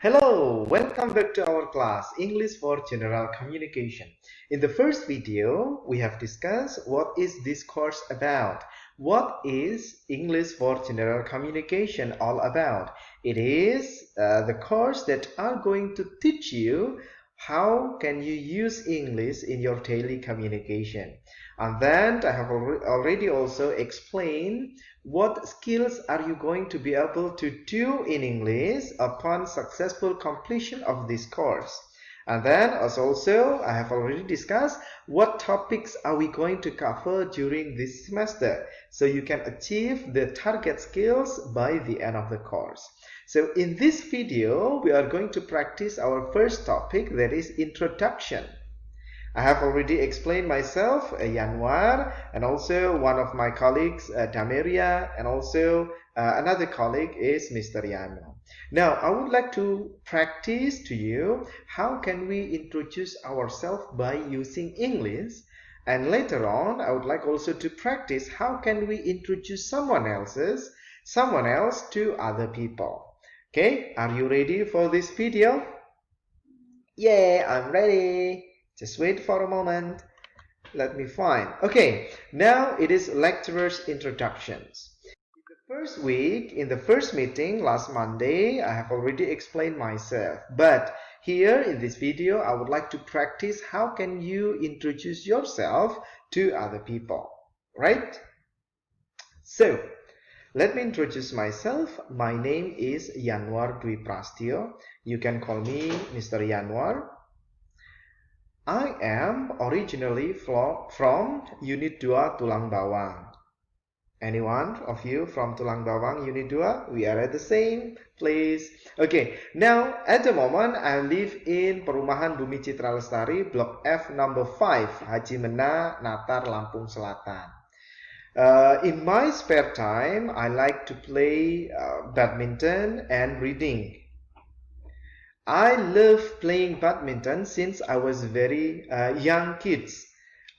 Hello, welcome back to our class, English for General Communication. In the first video, we have discussed what is this course about. What is English for General Communication all about? It is the course that are going to teach you how can you use English in your daily communication. And then I have already also explained what skills are you going to be able to do in English upon successful completion of this course. And then as also I have already discussed what topics are we going to cover during this semester so you can achieve the target skills by the end of the course. So in this video we are going to practice our first topic, that is introduction. I have already explained myself, Yanwar, and also one of my colleagues, Dameria, and also another colleague is Mr. Yano. Now, I would like to practice to you how can we introduce ourselves by using English, and later on, I would like also to practice how can we introduce someone else to other people. Okay, are you ready for this video? Yeah, I'm ready. Just wait for a moment. Let me find. Okay, now it is lecturer's introductions. In the first week, in the first meeting last Monday, I have already explained myself. But here in this video, I would like to practice how can you introduce yourself to other people, right? So, let me introduce myself. My name is Yanwar Dwi Prastyo. You can call me Mr. Yanwar. I am originally from Unit 2 Tulang Bawang. Anyone of you from Tulang Bawang Unit 2? We are at the same place. Okay, now at the moment I live in Perumahan Bumi Citra Lestari, Block F number 5, Haji Mena, Natar, Lampung Selatan. In my spare time, I like to play badminton and reading. I love playing badminton since I was very young kids,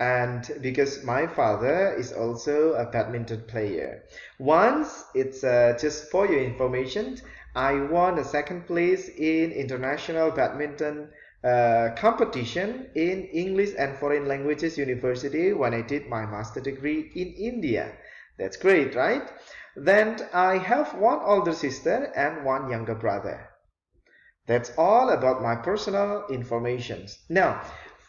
and because my father is also a badminton player. Once, it's just for your information, I won a second place in international badminton competition in English and Foreign Languages University when I did my master degree in India. That's great, right? Then I have one older sister and one younger brother. That's all about my personal information. Now,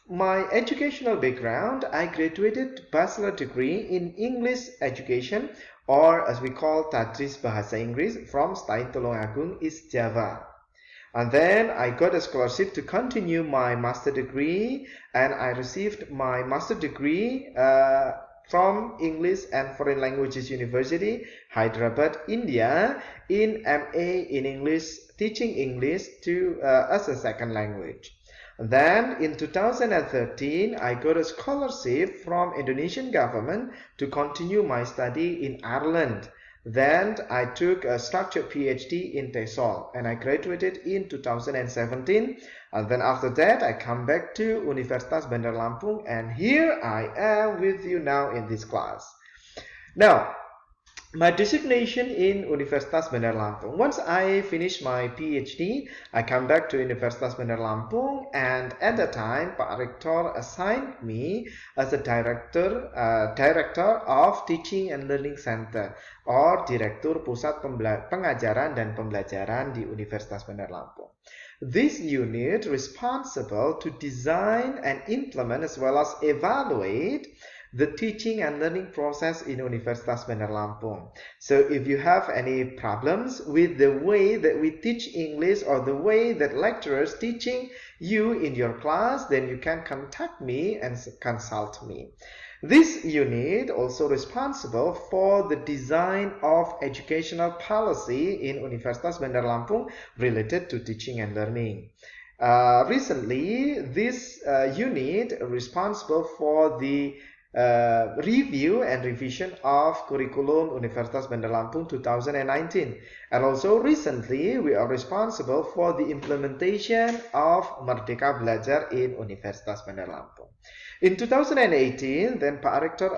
my educational background, I graduated bachelor degree in English education, or as we call Tadris Bahasa Inggris, from Stain Tulungagung, East Java. And then I got a scholarship to continue my master degree, and I received my master degree from English and Foreign Languages University, Hyderabad, India, in MA in English, teaching English as a second language. Then in 2013, I got a scholarship from Indonesian government to continue my study in Ireland. Then I took a structured PhD in TESOL and I graduated in 2017. And then after that, I come back to Universitas Bandar Lampung, and here I am with you now in this class. Now, my designation in Universitas Bandar Lampung. Once I finish my PhD, I come back to Universitas Bandar Lampung, and at the time, Pak Rektor assigned me as a director of Teaching and Learning Center, or Direktur Pusat Pengajaran dan Pembelajaran di Universitas Bandar Lampung. This unit responsible to design and implement as well as evaluate the teaching and learning process in Universitas Bandar Lampung. So if you have any problems with the way that we teach English or the way that lecturers teaching you in your class, then you can contact me and consult me. This unit also responsible for the design of educational policy in Universitas Bandar Lampung related to teaching and learning. Recently, this unit responsible for the review and revision of curriculum Universitas Bandar Lampung 2019, and also recently we are responsible for the implementation of Merdeka Belajar in Universitas Bandar Lampung. In 2018, then Pak Rektor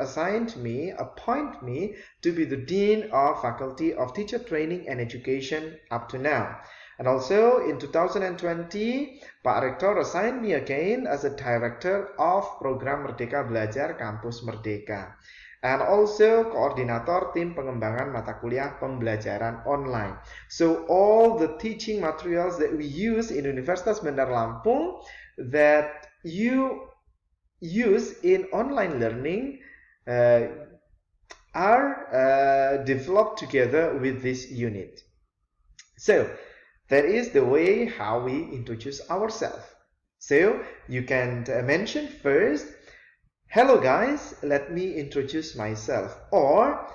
appoint me to be the Dean of Faculty of Teacher Training and Education up to now. And also in 2020, Pak Rektor assigned me again as a director of Program Merdeka Belajar Kampus Merdeka. And also koordinator tim pengembangan mata kuliah pembelajaran online. So all the teaching materials that we use in Universitas Bandar Lampung that you use in online learning are developed together with this unit. So that is the way how we introduce ourselves. So you can mention first, hello guys, let me introduce myself. Or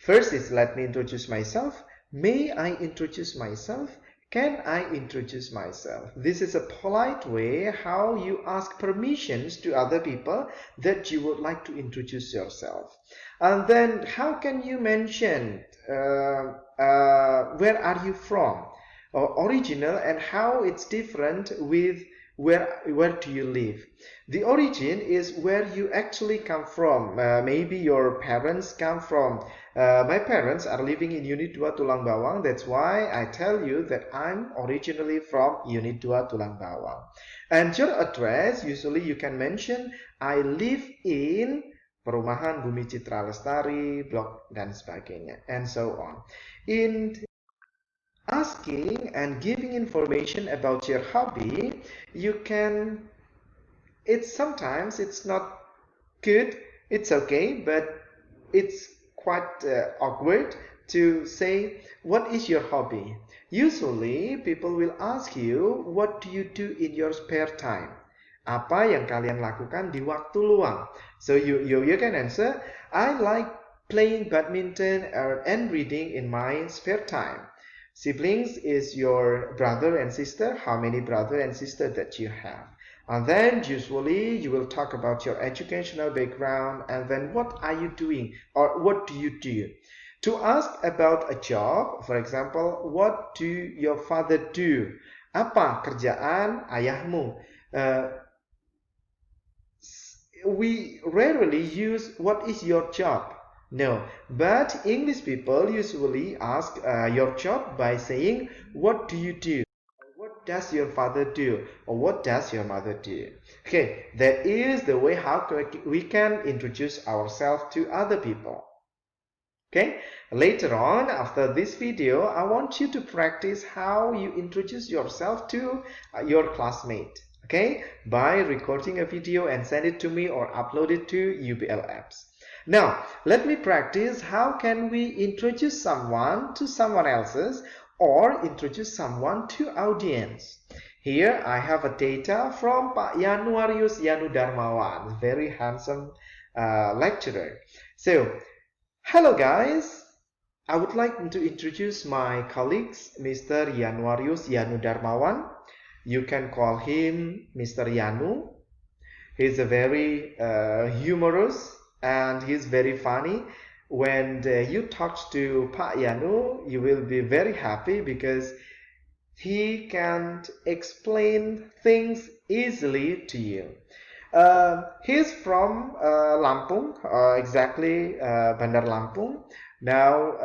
first is let me introduce myself. May I introduce myself? Can I introduce myself? This is a polite way how you ask permissions to other people that you would like to introduce yourself. And then how can you mention where are you from? Or original, and how it's different with where do you live. The origin is where you actually come from. Maybe your parents come from. My parents are living in Unit 2 Tulang Bawang. That's why I tell you that I'm originally from Unit 2 Tulang Bawang. And your address, usually you can mention I live in Perumahan Bumi Citra Lestari, Blok dan sebagainya, and so on. In asking and giving information about your hobby, you can, sometimes it's not good, it's okay, but it's quite awkward to say, what is your hobby? Usually people will ask you, what do you do in your spare time? Apa yang kalian lakukan di waktu luang? So you can answer, I like playing badminton and reading in my spare time. Siblings is your brother and sister. How many brother and sister that you have? And then usually you will talk about your educational background, and then what are you doing or what do you do? To ask about a job, for example, what do your father do? Apa kerjaan ayahmu? We rarely use what is your job. No, but English people usually ask your job by saying, what do you do? What does your father do? Or what does your mother do? Okay, that is the way how we can introduce ourselves to other people. Okay, later on, after this video, I want you to practice how you introduce yourself to your classmate. Okay, by recording a video and send it to me or upload it to UBL apps. Now, let me practice how can we introduce someone to someone else's or introduce someone to audience. Here I have a data from Pak Yanuarius Yanu Darmawan, very handsome lecturer. So, hello guys, I would like to introduce my colleagues, Mr. Yanuarius Yanu Darmawan. You can call him Mr. Yanu. He's a very humorous and he's very funny. When you talk to Pak Yanu, you will be very happy because he can explain things easily to you. He's from Lampung, exactly Bandar Lampung. Now,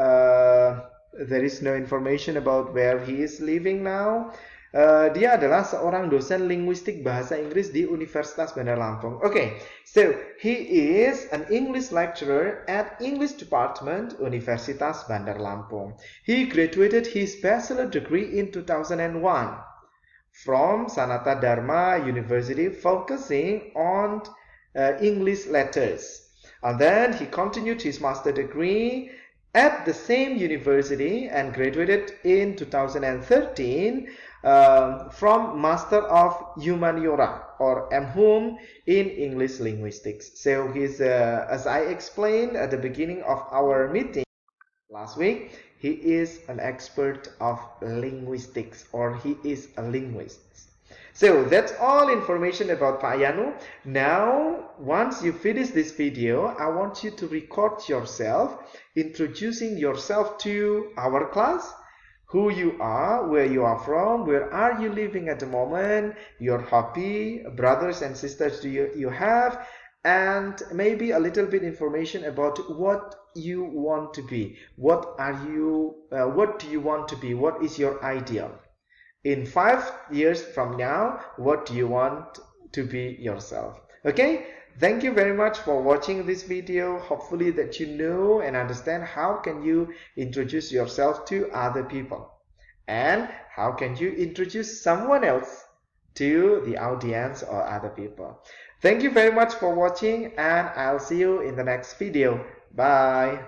there is no information about where he is living now. Dia adalah seorang dosen linguistik bahasa Inggris di Universitas Bandar Lampung. Okay, so he is an English lecturer at English Department Universitas Bandar Lampung. He graduated his bachelor degree in 2001 from Sanata Dharma University, focusing on English letters. And then he continued his master degree at the same university and graduated in 2013 from Master of Humaniora or MHUM in English Linguistics. So he's, as I explained at the beginning of our meeting last week, he is an expert of linguistics, or he is a linguist. So that's all information about Pak Yanu. Now, once you finish this video, I want you to record yourself introducing yourself to our class, who you are, where you are from, where are you living at the moment, your hobby, brothers and sisters do you have, and maybe a little bit information about what you want to be. What do you want to be? What is your ideal? In 5 years from now, what do you want to be yourself? Okay, thank you very much for watching this video. Hopefully that you know and understand how can you introduce yourself to other people, and how can you introduce someone else to the audience or other people. Thank you very much for watching, and I'll see you in the next video. Bye.